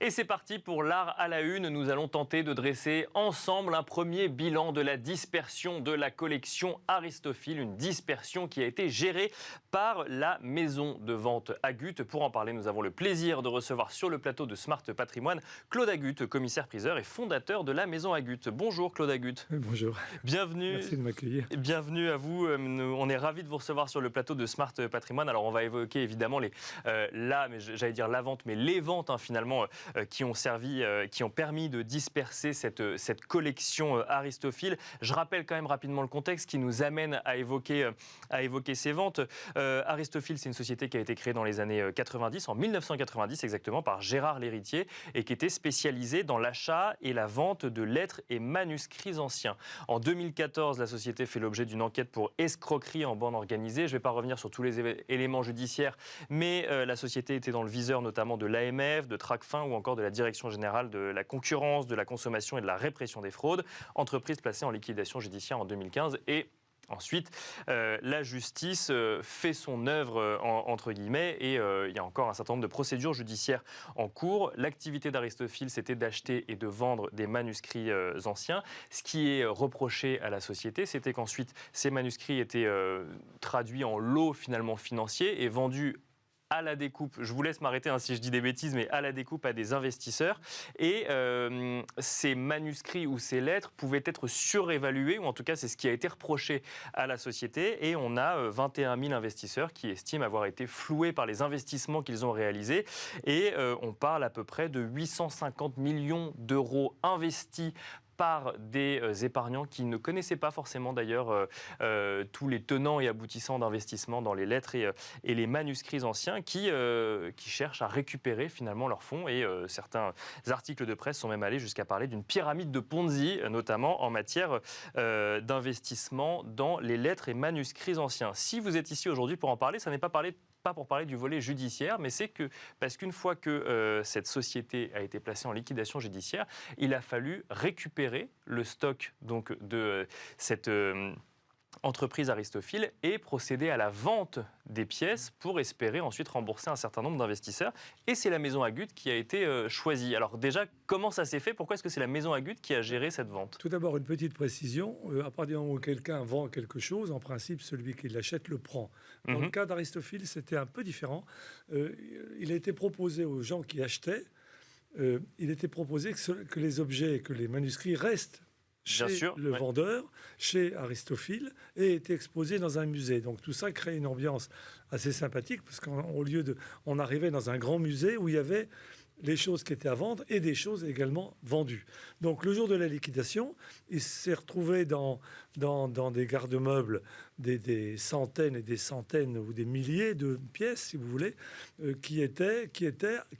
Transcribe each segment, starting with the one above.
Et c'est parti pour l'art à la une. Nous allons tenter de dresser ensemble un premier bilan de la dispersion de la collection Aristophil, une dispersion qui a été gérée par la maison de vente Agut. Pour en parler, nous avons le plaisir de recevoir sur le plateau de Smart Patrimoine Claude Agut, commissaire-priseur et fondateur de la maison Agut. Bonjour Claude Agut. Bonjour. Bienvenue. Merci de m'accueillir. Bienvenue à vous. On est ravis de vous recevoir sur le plateau de Smart Patrimoine. Alors on va évoquer évidemment la vente, mais les ventes finalement qui ont servi, qui ont permis de disperser cette collection Aristophil. Je rappelle quand même rapidement le contexte qui nous amène à évoquer ces ventes. Aristophil, c'est une société qui a été créée dans les années 90, en 1990 exactement, par Gérard Lhéritier et qui était spécialisée dans l'achat et la vente de lettres et manuscrits anciens. En 2014, la société fait l'objet d'une enquête pour escroquerie en bande organisée. Je ne vais pas revenir sur tous les éléments judiciaires, mais la société était dans le viseur notamment de l'AMF, de Tracfin ou encore de la Direction générale de la concurrence, de la consommation et de la répression des fraudes. Entreprise placée en liquidation judiciaire en 2015 et ensuite, la justice fait son œuvre, entre guillemets, et il y a encore un certain nombre de procédures judiciaires en cours. L'activité d'Aristophil, c'était d'acheter et de vendre des manuscrits anciens. Ce qui est reproché à la société, c'était qu'ensuite, ces manuscrits étaient traduits en lots finalement financiers et vendus à la découpe, je vous laisse m'arrêter si je dis des bêtises, mais à la découpe à des investisseurs. Et ces manuscrits ou ces lettres pouvaient être surévalués, ou en tout cas c'est ce qui a été reproché à la société. Et on a 21 000 investisseurs qui estiment avoir été floués par les investissements qu'ils ont réalisés. Et on parle à peu près de 850 millions d'euros investis par des épargnants qui ne connaissaient pas forcément d'ailleurs tous les tenants et aboutissants d'investissement dans les lettres et les manuscrits anciens qui cherchent à récupérer finalement leurs fonds. Et certains articles de presse sont même allés jusqu'à parler d'une pyramide de Ponzi, notamment en matière d'investissement dans les lettres et manuscrits anciens. Si vous êtes ici aujourd'hui pour en parler, ça n'est pas pour parler du volet judiciaire, mais c'est que parce qu'une fois que cette société a été placée en liquidation judiciaire, il a fallu récupérer le stock donc de cette entreprise Aristophil et procéder à la vente des pièces pour espérer ensuite rembourser un certain nombre d'investisseurs. Et c'est la maison Agut qui a été choisie. Alors déjà, comment ça s'est fait? Pourquoi est-ce que c'est la maison Agut qui a géré cette vente? Tout d'abord, une petite précision. À partir du moment où quelqu'un vend quelque chose, en principe, celui qui l'achète le prend. Dans le cas d'Aristophil, c'était un peu différent. Il a été proposé aux gens qui achetaient, il était proposé que les objets, que les manuscrits restent chez le vendeur, chez Aristophil, et était exposé dans un musée. Donc tout ça crée une ambiance assez sympathique, parce on arrivait dans un grand musée où il y avait les choses qui étaient à vendre et des choses également vendues. Donc le jour de la liquidation, il s'est retrouvé dans des garde-meubles des centaines et des centaines ou des milliers de pièces, si vous voulez, qui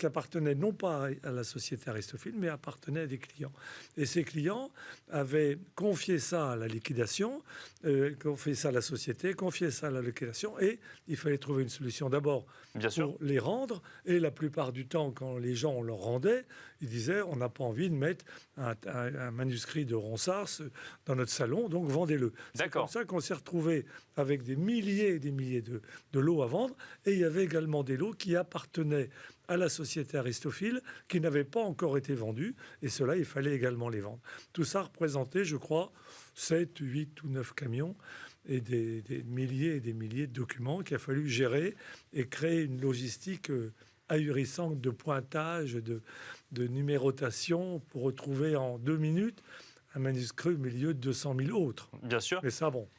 appartenaient non pas à la société Aristophil, mais appartenaient à des clients. Et ces clients avaient confié ça à la liquidation, confié ça à la société, confié ça à la liquidation, et il fallait trouver une solution d'abord pour les rendre. Et la plupart du temps, quand les gens on leur rendait, ils disaient on n'a pas envie de mettre un manuscrit de Ronsard dans notre salon, donc vendez-le. C'est comme ça qu'on s'est retrouvé avec des milliers et des milliers de lots à vendre, et il y avait également des lots qui appartenaient à la société Aristophil, qui n'avaient pas encore été vendus, et cela, il fallait également les vendre. Tout ça représentait, je crois, 7, 8 ou 9 camions, et des milliers et des milliers de documents qu'il a fallu gérer et créer une logistique ahurissante de pointage, de numérotation, pour retrouver en 2 minutes un manuscrit au milieu de 200 000 autres. Bien sûr. Mais ça, bon.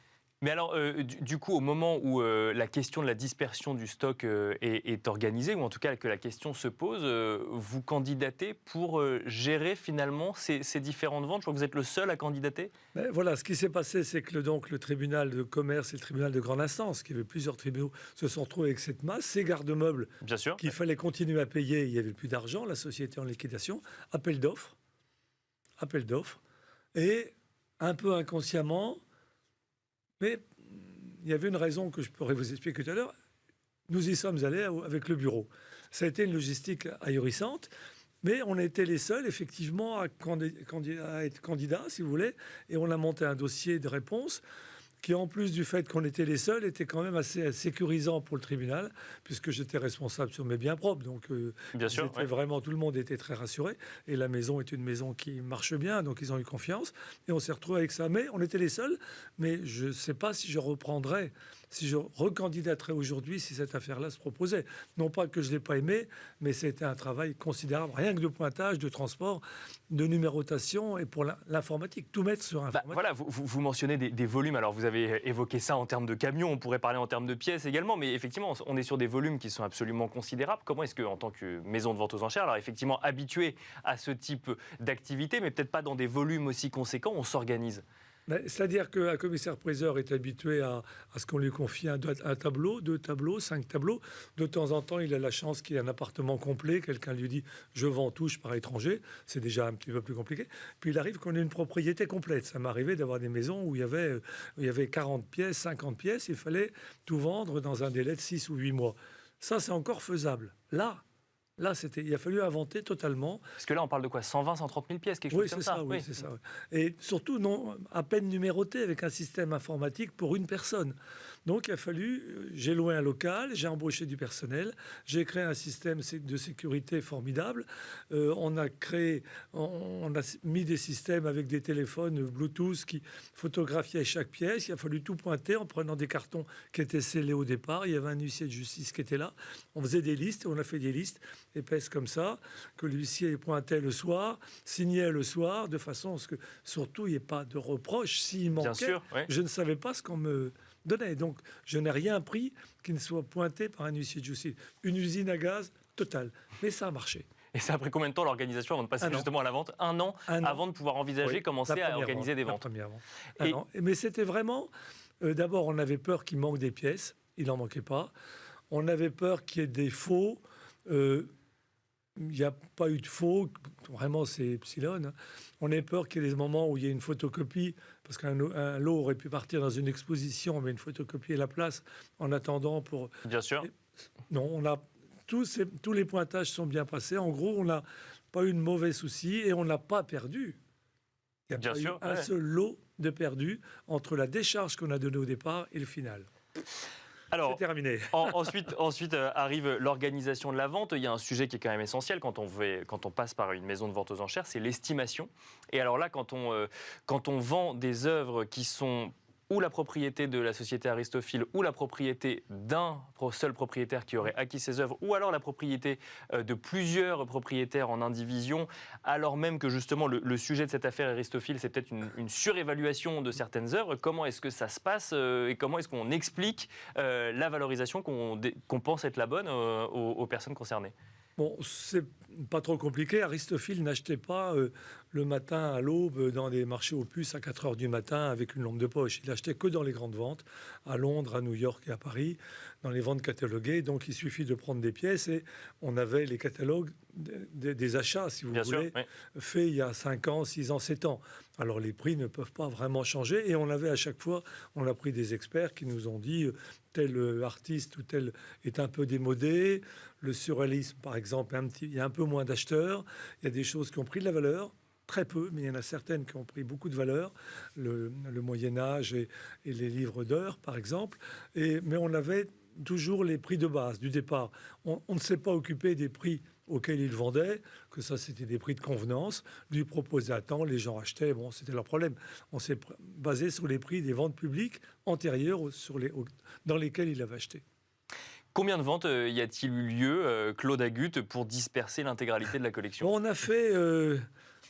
Mais alors, du coup, au moment où la question de la dispersion du stock est organisée, ou en tout cas que la question se pose, vous candidatez pour gérer finalement ces différentes ventes? Je crois que vous êtes le seul à candidater. Mais voilà, ce qui s'est passé, c'est que le tribunal de commerce et le tribunal de grande instance, qui avait plusieurs tribunaux, se sont retrouvés avec cette masse, ces garde-meubles qu'il fallait continuer à payer, il n'y avait plus d'argent, la société en liquidation, appel d'offres, et un peu inconsciemment, mais il y avait une raison que je pourrais vous expliquer tout à l'heure. Nous y sommes allés avec le bureau. Ça a été une logistique ahurissante, mais on a été les seuls, effectivement, à être candidats, si vous voulez, et on a monté un dossier de réponse qui en plus du fait qu'on était les seuls, était quand même assez sécurisant pour le tribunal, puisque j'étais responsable sur mes biens propres. Donc Bien sûr, vraiment, tout le monde était très rassuré. Et la maison est une maison qui marche bien, donc ils ont eu confiance. Et on s'est retrouvés avec ça. Mais on était les seuls. Mais je ne sais pas si je reprendrais, si je recandidaterais aujourd'hui si cette affaire-là se proposait. Non pas que je ne l'ai pas aimé, mais c'était un travail considérable, rien que de pointage, de transport, de numérotation et pour l'informatique, tout mettre sur informatique. Voilà, vous mentionnez des volumes, alors vous avez évoqué ça en termes de camions, on pourrait parler en termes de pièces également, mais effectivement, on est sur des volumes qui sont absolument considérables. Comment est-ce que, en tant que maison de vente aux enchères, alors effectivement habitué à ce type d'activité, mais peut-être pas dans des volumes aussi conséquents, on s'organise? C'est-à-dire qu'un commissaire-priseur est habitué à ce qu'on lui confie un tableau, 2 tableaux, 5 tableaux. De temps en temps, il a la chance qu'il y ait un appartement complet. Quelqu'un lui dit « je vends tout, je pars étranger ». C'est déjà un petit peu plus compliqué. Puis il arrive qu'on ait une propriété complète. Ça m'est arrivé d'avoir des maisons où il y avait 40 pièces, 50 pièces. Il fallait tout vendre dans un délai de 6 ou 8 mois. Ça, c'est encore faisable. Là, il a fallu inventer totalement. Parce que là, on parle de quoi? 120, 130 000 pièces, quelque chose comme ça? Oui, c'est ça. Et surtout, non, à peine numéroté avec un système informatique pour une personne. Donc, il a fallu, j'ai loué un local, j'ai embauché du personnel, j'ai créé un système de sécurité formidable. On a mis des systèmes avec des téléphones Bluetooth qui photographiaient chaque pièce. Il a fallu tout pointer en prenant des cartons qui étaient scellés au départ. Il y avait un huissier de justice qui était là. On faisait des listes, on a fait des listes épaisses comme ça, que l'huissier pointait le soir, signait le soir, de façon à ce que, surtout, il n'y ait pas de reproche. S'il manquait, Bien sûr, oui. je ne savais pas ce qu'on me donnait. Donc, je n'ai rien pris qui ne soit pointé par un huissier de justice. Une usine à gaz totale. Mais ça a marché. Et ça a pris combien de temps l'organisation avant de passer justement à la vente? Un an avant de pouvoir envisager, commencer à organiser des ventes. Mais c'était vraiment... D'abord, on avait peur qu'il manque des pièces. Il n'en manquait pas. On avait peur qu'il y ait des faux. Il n'y a pas eu de faux, vraiment c'est epsilon. Hein. On a peur qu'il y ait des moments où il y ait une photocopie, parce qu'un lot aurait pu partir dans une exposition, mais une photocopie est la place en attendant pour... Bien sûr. Non, tous les pointages sont bien passés. En gros, on n'a pas eu de mauvais soucis et on n'a pas perdu. Il n'y a pas eu un seul lot de perdu entre la décharge qu'on a donnée au départ et le final. Alors, c'est terminé. ensuite arrive l'organisation de la vente. Il y a un sujet qui est quand même essentiel quand on passe par une maison de vente aux enchères, c'est l'estimation. Et alors là, quand on vend des œuvres qui sont ou la propriété de la société Aristophil ou la propriété d'un seul propriétaire qui aurait acquis ces œuvres, ou alors la propriété de plusieurs propriétaires en indivision, alors même que justement le sujet de cette affaire Aristophil, c'est peut-être une surévaluation de certaines œuvres. Comment est-ce que ça se passe et comment est-ce qu'on explique la valorisation qu'on pense être la bonne aux personnes concernées? Bon, c'est pas trop compliqué. Aristophil n'achetait pas le matin à l'aube dans des marchés aux puces à 4 heures du matin avec une lampe de poche. Il achetait que dans les grandes ventes, à Londres, à New York et à Paris, dans les ventes cataloguées. Donc il suffit de prendre des pièces et on avait les catalogues des achats, si vous voulez, faits il y a 5 ans, 6 ans, 7 ans. Alors les prix ne peuvent pas vraiment changer et on avait à chaque fois, on a pris des experts qui nous ont dit tel artiste ou tel est un peu démodé. Le surréalisme, par exemple, il y a un peu moins d'acheteurs. Il y a des choses qui ont pris de la valeur, très peu, mais il y en a certaines qui ont pris beaucoup de valeur. Le Moyen-Âge et les livres d'heures, par exemple. Mais on avait toujours les prix de base du départ. On ne s'est pas occupé des prix auxquels ils vendaient, que ça c'était des prix de convenance. Lui proposait à temps, les gens achetaient, bon, c'était leur problème. On s'est basé sur les prix des ventes publiques antérieures dans lesquelles il avait acheté. Combien de ventes y a-t-il eu lieu, Claude Agut, pour disperser l'intégralité de la collection? Bon, on a fait...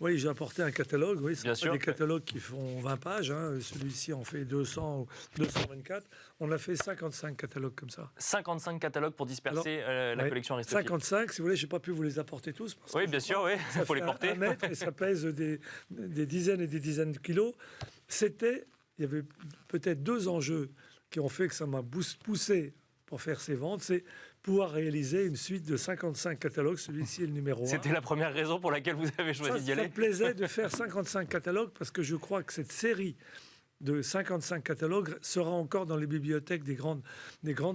oui, j'ai apporté un catalogue. Oui, Bien sûr, des catalogues qui font 20 pages. Hein. Celui-ci en fait 200 ou 224. On a fait 55 catalogues comme ça. 55 catalogues pour disperser la collection Aristophil. 55, si vous voulez, je n'ai pas pu vous les apporter tous. Parce oui, bien sûr, oui. Il faut les porter. 1 mètre et ça pèse des dizaines et des dizaines de kilos. Il y avait peut-être 2 enjeux qui ont fait que ça m'a poussé pour faire ces ventes, c'est pouvoir réaliser une suite de 55 catalogues. Celui-ci est le numéro 1. C'était la première raison pour laquelle vous avez choisi d'y aller? Ça me plaisait de faire 55 catalogues parce que je crois que cette série de 55 catalogues sera encore dans les bibliothèques des grandes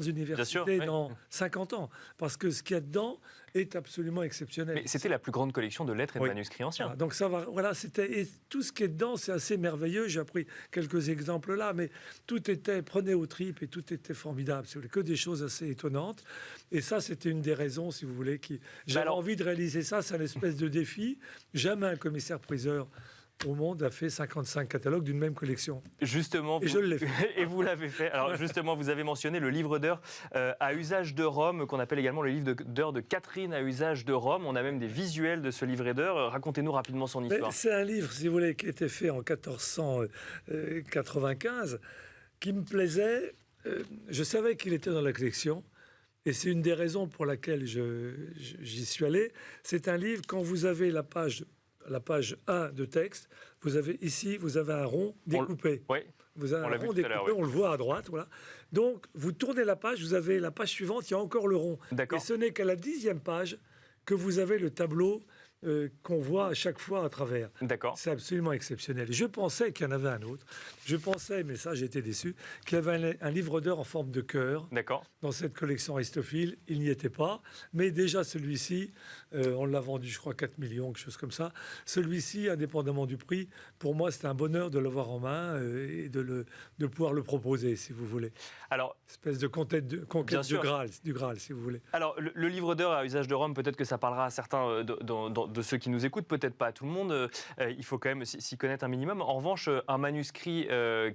universités dans 50 ans. Parce que ce qu'il y a dedans est absolument exceptionnel. Mais c'était la plus grande collection de lettres et de manuscrits anciens. Voilà, donc ça va, voilà, et tout ce qui est dedans, c'est assez merveilleux. J'ai appris quelques exemples là, mais tout était, prenez aux tripes et tout était formidable. Si vous voulez, que des choses assez étonnantes. Et ça, c'était une des raisons, si vous voulez, j'avais envie de réaliser ça. C'est une espèce de défi. Jamais un commissaire-priseur au monde a fait 55 catalogues d'une même collection. Justement, et je l'ai fait. Et vous l'avez fait. Alors justement, vous avez mentionné le livre d'heures à usage de Rome, qu'on appelle également le livre d'heures de Catherine à usage de Rome. On a même des visuels de ce livret d'heures. Racontez-nous rapidement son histoire. C'est un livre, si vous voulez, qui a été fait en 1495, qui me plaisait. Je savais qu'il était dans la collection. Et c'est une des raisons pour laquelle j'y suis allé. C'est un livre, quand vous avez la page 1 de texte, vous avez un rond découpé. Oui, vous avez un rond découpé, on le voit à droite. Voilà. Donc, vous tournez la page, vous avez la page suivante, il y a encore le rond. Et ce n'est qu'à la 10e page que vous avez le tableau qu'on voit à chaque fois à travers. D'accord. C'est absolument exceptionnel. Je pensais qu'il y en avait un autre. Je pensais, mais ça j'ai été déçu, qu'il y avait un livre d'heures en forme de cœur dans cette collection Aristophile. Il n'y était pas. Mais déjà celui-ci, on l'a vendu, je crois, 4 millions, quelque chose comme ça. Celui-ci, indépendamment du prix, pour moi c'était un bonheur de l'avoir en main et de pouvoir le proposer, si vous voulez. Alors, espèce de conquête du Graal, si vous voulez. Alors, le livre d'heures à usage de Rome, peut-être que ça parlera à certains de ceux qui nous écoutent, peut-être pas à tout le monde. Il faut quand même s'y connaître un minimum. En revanche, un manuscrit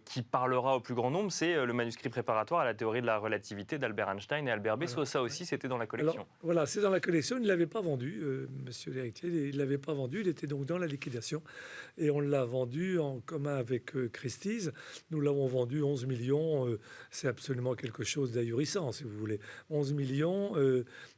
qui parlera au plus grand nombre, c'est le manuscrit préparatoire à la théorie de la relativité d'Albert Einstein et Albert Bessot. Ça aussi, c'était dans la collection. Alors, voilà, c'est dans la collection. Il ne l'avait pas vendu, monsieur l'héritier. Il ne l'avait pas vendu. Il était donc dans la liquidation. Et on l'a vendu en commun avec Christie's. Nous l'avons vendu 11 millions. C'est absolument quelque chose d'ahurissant, si vous voulez. 11 millions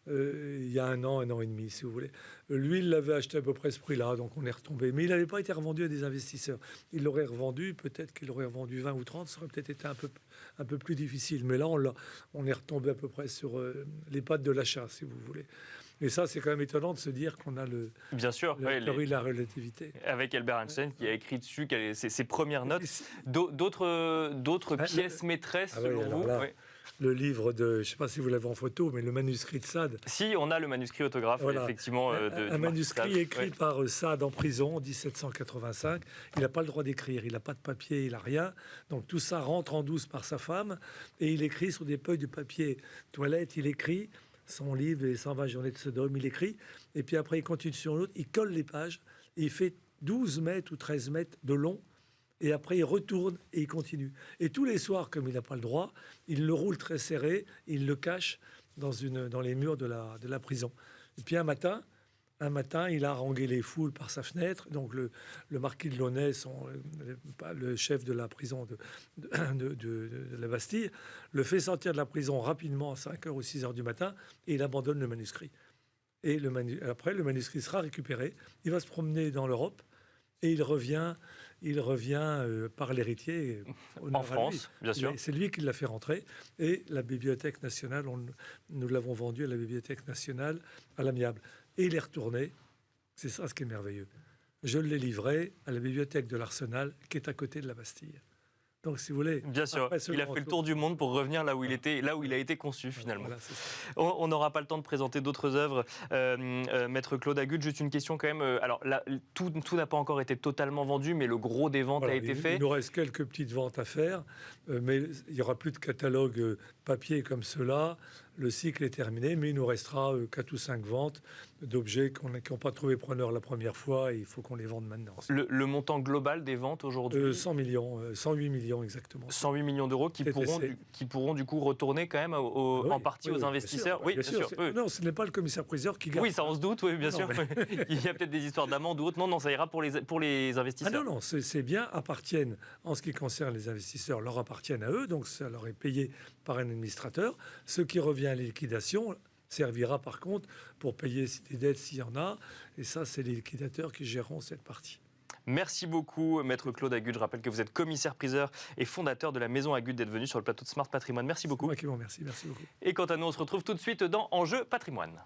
il y a un an et demi, si vous voulez. Lui, il l'avait acheté à peu près ce prix-là, donc on est retombé. Mais il n'avait pas été revendu à des investisseurs. Il l'aurait revendu, peut-être qu'il aurait revendu 20 ou 30, ça aurait peut-être été un peu plus difficile. Mais là, on est retombé à peu près sur les pattes de l'achat, si vous voulez. Et ça, c'est quand même étonnant de se dire qu'on a Bien sûr, la théorie de la relativité. Avec Albert Einstein qui a écrit dessus ses premières notes. D'autres pièces maîtresses, selon vous? Le livre de, je ne sais pas si vous l'avez en photo, mais le manuscrit de Sade. Si, on a le manuscrit autographe, effectivement. Un manuscrit écrit par Sade en prison en 1785. Il n'a pas le droit d'écrire, il n'a pas de papier, il n'a rien. Donc tout ça rentre en douce par sa femme et il écrit sur des feuilles de papier toilette, il écrit son livre, les 120 journées de Sodome, il écrit. Et puis après, il continue sur l'autre, il colle les pages et il fait 12 mètres ou 13 mètres de long. Et après, il retourne et il continue. Et tous les soirs, comme il n'a pas le droit, il le roule très serré, il le cache dans les murs de la prison. Et puis un matin, il a harangué les foules par sa fenêtre. Donc le marquis de Launay, le chef de la prison de la Bastille, le fait sortir de la prison rapidement à 5h ou 6h du matin et il abandonne le manuscrit. Et après, le manuscrit sera récupéré. Il va se promener dans l'Europe et il revient par l'héritier. En France, bien sûr. C'est lui qui l'a fait rentrer. Et la Bibliothèque nationale, nous l'avons vendu à la Bibliothèque nationale à l'amiable. Et il est retourné. C'est ça ce qui est merveilleux. Je l'ai livré à la Bibliothèque de l'Arsenal, qui est à côté de la Bastille. Donc, si vous voulez... Bien sûr, il a fait le tour du monde pour revenir là où il était, là où il a été conçu, finalement. Voilà, on n'aura pas le temps de présenter d'autres œuvres. Maître Claude Agut, juste une question quand même. Alors, là, tout n'a pas encore été totalement vendu, mais le gros des ventes a été fait. Il nous reste quelques petites ventes à faire, mais il n'y aura plus de catalogue papier comme cela. Le cycle est terminé, mais il nous restera 4 ou 5 ventes d'objets qui n'ont pas trouvé preneur la première fois et il faut qu'on les vende maintenant. Le montant global des ventes aujourd'hui 100 millions, 108 millions exactement. 108 millions d'euros qui pourront du coup retourner quand même en partie aux investisseurs. Bien sûr. Non, ce n'est pas le commissaire-priseur qui garde. Oui, ça on se doute, oui, bien sûr. Mais... Il y a peut-être des histoires d'amende ou autre. Non, ça ira pour les investisseurs. Non, ces biens appartiennent, en ce qui concerne les investisseurs, leur appartiennent à eux, donc ça leur est payé par un administrateur. Ce qui revient à la liquidation servira par contre pour payer des dettes s'il y en a. Et ça, c'est les liquidateurs qui géreront cette partie. Merci beaucoup, Maître Claude Agut. Je rappelle que vous êtes commissaire-priseur et fondateur de la Maison Agut, d'être venu sur le plateau de Smart Patrimoine. Merci beaucoup. C'est moi qui vous remercie. Merci beaucoup. Et quant à nous, on se retrouve tout de suite dans Enjeu Patrimoine.